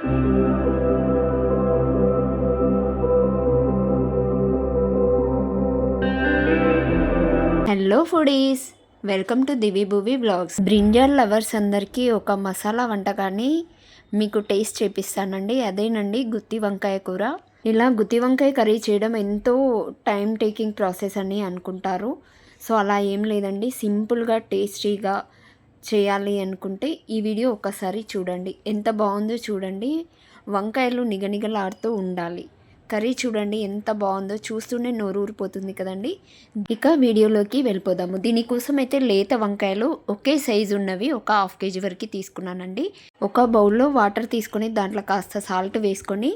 Hello foodies, welcome to Divi Bhuvi blogs. Brinjal lovers అందరికీ ఒక మసాలా వంటకాన్ని మీకు టేస్ట్ చేపిస్తానండి. అదేనండి గుత్తి వంకాయ కూర. ఇలా గుత్తి వంకాయ కర్రీ చేయడం ఎంతో టైం టేకింగ్ ప్రాసెస్ అని అనుకుంటారు. సో అలా ఏం లేదండి, సింపుల్గా టేస్టీగా చేయాలి అనుకుంటే ఈ వీడియో ఒక్కసారి చూడండి. ఎంత బాగుందో చూడండి. వంకాయలు నిగనిగలాడుతూ ఉండాలి. కర్రీ చూడండి ఎంత బాగుందో, చూస్తూనే నోరు ఊరిపోతుంది కదండి. ఇక వీడియోలోకి వెళ్ళిపోదాము. దీనికోసం అయితే లేత వంకాయలు ఒకే సైజు ఉన్నవి ఒక హాఫ్ కేజీ వరకు తీసుకున్నానండి. ఒక బౌల్లో వాటర్ తీసుకొని దాంట్లో కాస్త సాల్ట్ వేసుకొని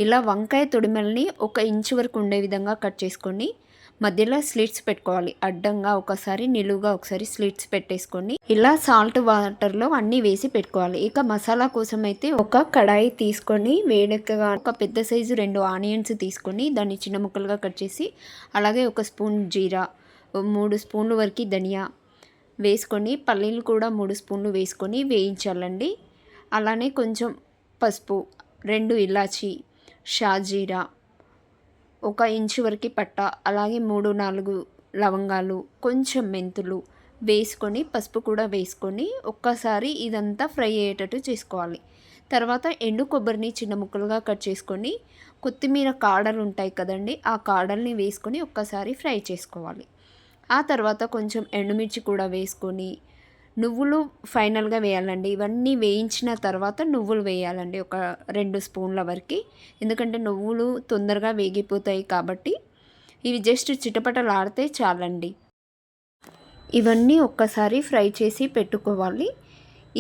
ఇలా వంకాయ తొడిమల్ని 1 ఇంచు వరకు ఉండే విధంగా కట్ చేసుకొని మధ్యలో స్లిట్స్ పెట్టుకోవాలి. అడ్డంగా ఒకసారి, నిలువుగా ఒకసారి స్లిట్స్ పెట్టేసుకొని ఇలా సాల్ట్ వాటర్లో అన్నీ వేసి పెట్టుకోవాలి. ఇక మసాలా కోసం అయితే ఒక కడాయి తీసుకొని వేడెక్కగా ఒక పెద్ద సైజు 2 ఆనియన్స్ తీసుకొని దాన్ని చిన్న ముక్కలుగా కట్ చేసి, అలాగే 1 స్పూన్ జీరా, 3 స్పూన్ల వరకు ధనియా వేసుకొని, పల్లీలు కూడా 3 స్పూన్లు వేసుకొని వేయించాలండి. అలానే కొంచెం పసుపు, 2 ఇలాచి, షాజీరా, 1 ఇంచు వరకు పట్ట, అలాగే 3-4 లవంగాలు, కొంచెం మెంతులు వేసుకొని, పసుపు కూడా వేసుకొని ఒక్కసారి ఇదంతా ఫ్రై అయ్యేటట్టు చేసుకోవాలి. తర్వాత ఎండు కొబ్బరిని చిన్న ముక్కలుగా కట్ చేసుకొని, కొత్తిమీర కాడలు ఉంటాయి కదండి, ఆ కాడల్ని వేసుకొని ఒక్కసారి ఫ్రై చేసుకోవాలి. ఆ తర్వాత కొంచెం ఎండుమిర్చి కూడా వేసుకొని, నువ్వులు ఫైనల్గా వేయాలండి. ఇవన్నీ వేయించిన తర్వాత నువ్వులు వేయాలండి, ఒక 2 స్పూన్ల వరకు. ఎందుకంటే నువ్వులు తొందరగా వేగిపోతాయి కాబట్టి ఇవి జస్ట్ చిటపటలాడితే చాలండి. ఇవన్నీ ఒక్కసారి ఫ్రై చేసి పెట్టుకోవాలి.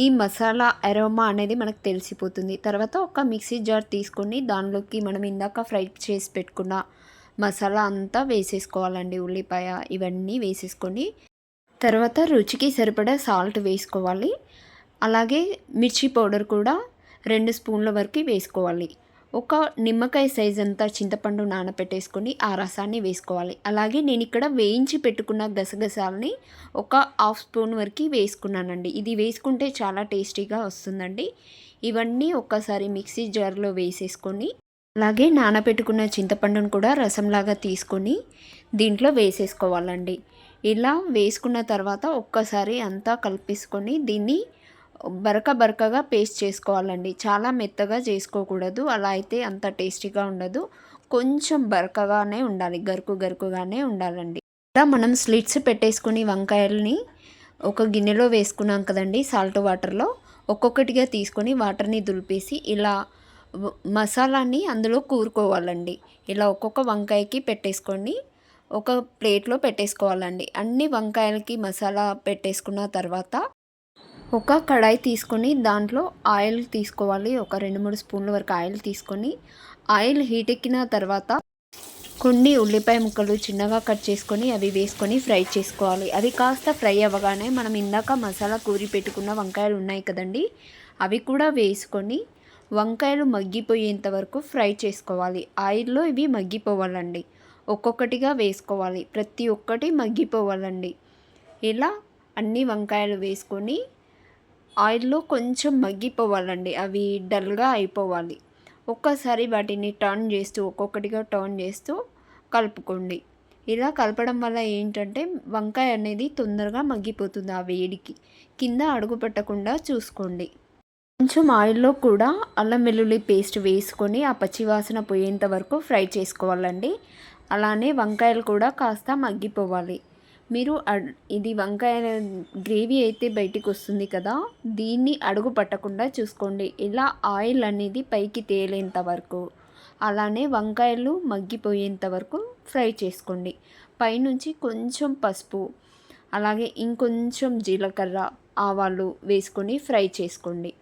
ఈ మసాలా అరోమా అనేది మనకు తెలిసిపోతుంది. తర్వాత ఒక మిక్సీ జార్ తీసుకొని దానిలోకి మనం ఇందాక ఫ్రై చేసి పెట్టుకున్న మసాలా అంతా వేసేసుకోవాలండి. ఉల్లిపాయ ఇవన్నీ వేసేసుకొని తర్వాత రుచికి సరిపడా సాల్ట్ వేసుకోవాలి. అలాగే మిర్చి పౌడర్ కూడా 2 స్పూన్ల వరకు వేసుకోవాలి. ఒక నిమ్మకాయ సైజ్ అంతా చింతపండు నానబెట్టేసుకొని ఆ రసాన్ని వేసుకోవాలి. అలాగే నేను ఇక్కడ వేయించి పెట్టుకున్న గసగసాలని ఒక హాఫ్ స్పూన్ వరకు వేసుకున్నానండి. ఇది వేసుకుంటే చాలా టేస్టీగా వస్తుందండి. ఇవన్నీ ఒక్కసారి మిక్సీ జార్లో వేసేసుకొని, అలాగే నానబెట్టుకున్న చింతపండును కూడా రసంలాగా తీసుకొని దీంట్లో వేసేసుకోవాలండి. ఇలా వేసుకున్న తర్వాత ఒక్కసారి అంతా కలిపేసుకొని దీన్ని బరకగా పేస్ట్ చేసుకోవాలండి. చాలా మెత్తగా చేసుకోకూడదు, అలా అయితే అంత టేస్టీగా ఉండదు. కొంచెం బరకగానే ఉండాలి, గరుకుగానే ఉండాలండి. ఇలా మనం స్లిట్స్ పెట్టేసుకుని వంకాయల్ని ఒక గిన్నెలో వేసుకున్నాం కదండి, సాల్ట్ వాటర్లో ఒక్కొక్కటిగా తీసుకొని వాటర్ని దులిపేసి ఇలా మసాలాని అందులో కూరుకోవాలండి. ఇలా ఒక్కొక్క వంకాయకి పెట్టేసుకొని ఒక ప్లేట్లో పెట్టేసుకోవాలండి. అన్ని వంకాయలకి మసాలా పెట్టేసుకున్న తర్వాత ఒక కడాయి తీసుకొని దాంట్లో ఆయిల్ తీసుకోవాలి. ఒక 2-3 స్పూన్ల వరకు ఆయిల్ తీసుకొని, ఆయిల్ హీట్ ఎక్కిన తర్వాత కొన్ని ఉల్లిపాయ ముక్కలు చిన్నగా కట్ చేసుకొని అవి వేసుకొని ఫ్రై చేసుకోవాలి. అది కాస్త ఫ్రై అవ్వగానే మనం ఇందాక మసాలా కూరి పెట్టుకున్న వంకాయలు ఉన్నాయి కదండి, అవి కూడా వేసుకొని వంకాయలు మగ్గిపోయేంత వరకు ఫ్రై చేసుకోవాలి. ఆయిల్లో ఇవి మగ్గిపోవాలండి. ఒక్కొక్కటిగా వేసుకోవాలి, ప్రతి ఒక్కటి మగ్గిపోవాలండి. ఇలా అన్ని వంకాయలు వేసుకొని ఆయిల్లో కొంచెం మగ్గిపోవాలండి, అవి డల్గా అయిపోవాలి. ఒక్కసారి వాటిని టర్న్ చేస్తూ ఒక్కొక్కటిగా టర్న్ చేస్తూ కలుపుకోండి. ఇలా కలపడం వల్ల ఏంటంటే వంకాయ అనేది తొందరగా మగ్గిపోతుంది ఆ వేడికి. కింద అడుగు పెట్టకుండా చూసుకోండి. కొంచెం ఆయిల్లో కూడా అల్లం వెల్లుల్లి పేస్ట్ వేసుకొని ఆ పచ్చివాసన పోయేంత వరకు ఫ్రై చేసుకోవాలండి. అలానే వంకాయలు కూడా కాస్త మగ్గిపోవాలి. మీరు ఇది వంకాయ గ్రేవీ అయితే బయటికి వస్తుంది కదా, దీన్ని అడుగు పట్టకుండా చూసుకోండి. ఇలా ఆయిల్ అనేది పైకి తేలేంత వరకు, అలానే వంకాయలు మగ్గిపోయేంత వరకు ఫ్రై చేసుకోండి. పైనుంచి కొంచెం పసుపు, అలాగే ఇంకొంచెం జీలకర్ర, ఆవాలు వేసుకొని ఫ్రై చేసుకోండి.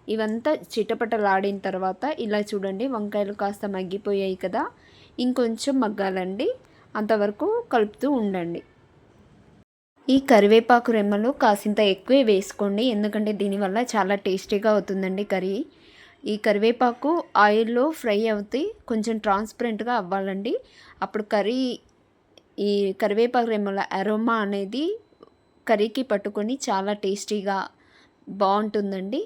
ఇవంతా చిటపటలాడిన తర్వాత ఇలా చూడండి, వంకాయలు కాస్త మగ్గిపోయాయి కదా, ఇంకొంచెం మగ్గాలండి, అంతవరకు కలుపుతూ ఉండండి. ఈ కరివేపాకు రెమ్మలు కాసింత ఎక్కువే వేసుకోండి, ఎందుకంటే దీనివల్ల చాలా టేస్టీగా అవుతుందండి కర్రీ. ఈ కరివేపాకు ఆయిల్లో ఫ్రై అవుతే కొంచెం ట్రాన్స్పరెంట్గా అవ్వాలండి. అప్పుడు కర్రీ ఈ కరివేపాకు రెమ్మల అరోమా అనేది కర్రీకి పట్టుకొని చాలా టేస్టీగా బాగుంటుందండి.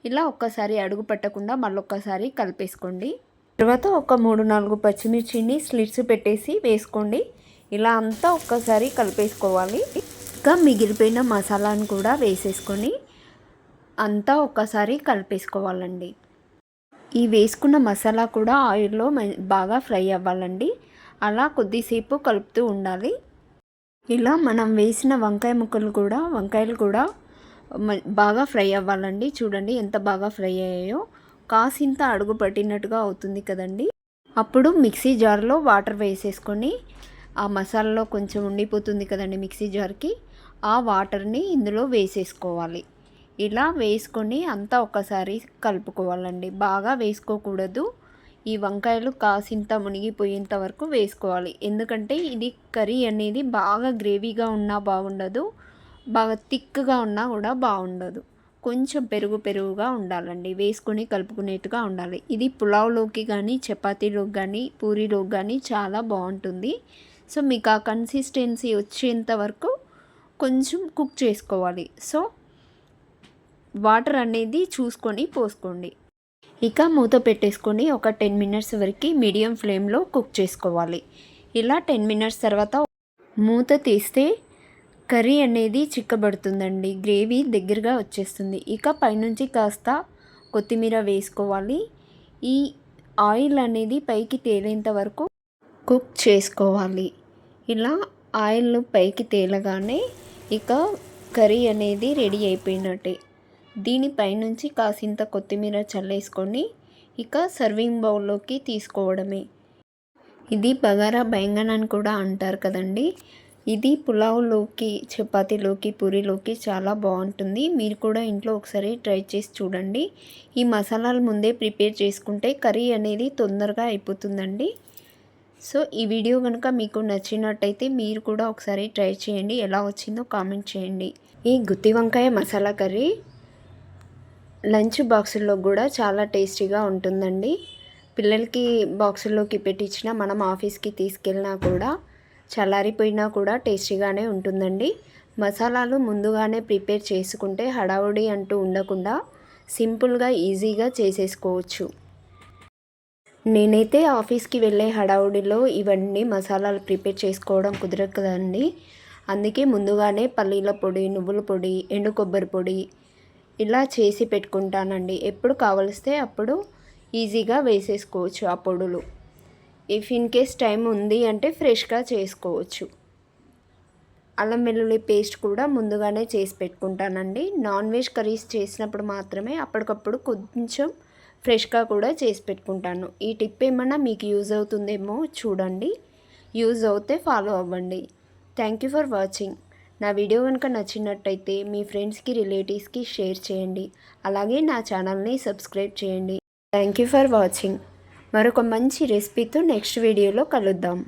ఇలా ఒక్కసారి అడుగు పట్టకుండా మళ్ళొక్కసారి కలిపేసుకోండి. తర్వాత ఒక 3-4 పచ్చిమిర్చిని స్లిట్స్ పెట్టేసి వేసుకోండి. ఇలా అంతా ఒక్కసారి కలిపేసుకోవాలి. ఇంకా మిగిలిపోయిన మసాలాను కూడా వేసేసుకొని అంతా ఒక్కసారి కలిపేసుకోవాలండి. ఈ వేసుకున్న మసాలా కూడా ఆయిల్లో బాగా ఫ్రై అవ్వాలండి. అలా కొద్దిసేపు కలుపుతూ ఉండాలి. ఇలా మనం వేసిన వంకాయలు కూడా బాగా ఫ్రై అవ్వాలండి. చూడండి ఎంత బాగా ఫ్రై అయ్యాయో. కాసింత అడుగు పట్టినట్టుగా అవుతుంది కదండి. అప్పుడు మిక్సీ జార్లో వాటర్ వేసేసుకొని ఆ మసాలాలో కొంచెం ఉండిపోతుంది కదండి మిక్సీ జార్కి, ఆ వాటర్ని ఇందులో వేసేసుకోవాలి. ఇలా వేసుకొని అంతా ఒకసారి కలుపుకోవాలండి. బాగా వేసుకోకూడదు. ఈ వంకాయలు కాసింత మునిగిపోయేంత వరకు వేసుకోవాలి. ఎందుకంటే ఇది కర్రీ అనేది బాగా గ్రేవీగా ఉన్నా బాగుండదు, బాగా థిక్గా ఉన్నా కూడా బాగుండదు. కొంచెం పెరుగుగా ఉండాలండి. వేసుకొని కలుపుకునేట్టుగా ఉండాలి. ఇది పులావ్లోకి కానీ, చపాతీలోకి కానీ, పూరీలోకి కానీ చాలా బాగుంటుంది. సో మీకు ఆ కన్సిస్టెన్సీ వచ్చేంత వరకు కొంచెం కుక్ చేసుకోవాలి. సో వాటర్ అనేది చూసుకొని పోసుకోండి. ఇక మూత పెట్టేసుకొని ఒక 10 మినిట్స్ వరకు మీడియం ఫ్లేమ్లో కుక్ చేసుకోవాలి. ఇలా 10 మినిట్స్ తర్వాత మూత తీస్తే కర్రీ అనేది చిక్కబడుతుందండి. గ్రేవీ దగ్గరగా వచ్చేస్తుంది. ఇక పైనుంచి కాస్త కొత్తిమీర వేసుకోవాలి. ఈ ఆయిల్ అనేది పైకి తేలేంత వరకు కుక్ చేసుకోవాలి. ఇలా ఆయిల్ పైకి తేలగానే ఇక కర్రీ అనేది రెడీ అయిపోయినట్టే. దీనిపైనుంచి కాసింత కొత్తిమీర చల్లేసుకొని ఇక సర్వింగ్ బౌల్లోకి తీసుకోవడమే. ఇది బగారా బైంగన్ అని కూడా అంటారు కదండి. ఇది పులావ్లోకి, చపాతీలోకి, పూరీలోకి చాలా బాగుంటుంది. మీరు కూడా ఇంట్లో ఒకసారి ట్రై చేసి చూడండి. ఈ మసాలాలు ముందే ప్రిపేర్ చేసుకుంటే కర్రీ అనేది తొందరగా అయిపోతుందండి. సో ఈ వీడియో కనుక మీకు నచ్చినట్టయితే మీరు కూడా ఒకసారి ట్రై చేయండి. ఎలా వచ్చిందో కామెంట్ చేయండి. ఈ గుత్తి వంకాయ మసాలా కర్రీ లంచ్ బాక్సుల్లో కూడా చాలా టేస్టీగా ఉంటుందండి. పిల్లలకి బాక్సుల్లోకి పెట్టించినా, మనం ఆఫీస్కి తీసుకెళ్ళినా కూడా చల్లారిపోయినా కూడా టేస్టీగానే ఉంటుందండి. మసాలాలు ముందుగానే ప్రిపేర్ చేసుకుంటే హడావుడి అంటూ ఉండకుండా సింపుల్గా ఈజీగా చేసేసుకోవచ్చు. నేనైతే ఆఫీస్కి వెళ్ళే హడావుడిలో ఇవన్నీ మసాలాలు ప్రిపేర్ చేసుకోవడం కుదరదు కదండి. అందుకే ముందుగానే పల్లీల పొడి, నువ్వుల పొడి, ఎండు కొబ్బరి పొడి ఇలా చేసి పెట్టుకుంటానండి. ఎప్పుడు కావలిస్తే అప్పుడు ఈజీగా వేసేసుకోవచ్చు ఆ పొడులు. ఇఫ్ ఇన్ కేస్ టైం ఉంది అంటే ఫ్రెష్గా చేసుకోవచ్చు. అల్లం వెల్లుల్లి పేస్ట్ కూడా ముందుగానే చేసి పెట్టుకుంటానండి. నాన్ వెజ్ కర్రీస్ చేసినప్పుడు మాత్రమే అప్పటికప్పుడు కొంచెం ఫ్రెష్గా కూడా చేసి పెట్టుకుంటాను. ఈ టిప్ ఏమన్నా మీకు యూజ్ అవుతుందేమో చూడండి. యూజ్ అవుతే ఫాలో అవ్వండి. Thank you for watching. నా వీడియో కనుక నచ్చినట్టయితే మీ ఫ్రెండ్స్కి, రిలేటివ్స్కి షేర్ చేయండి. అలాగే నా ఛానల్ని సబ్స్క్రైబ్ చేయండి. Thank you for watching. మరొక మంచి రెసిపీతో నెక్స్ట్ వీడియోలో కలుద్దాం.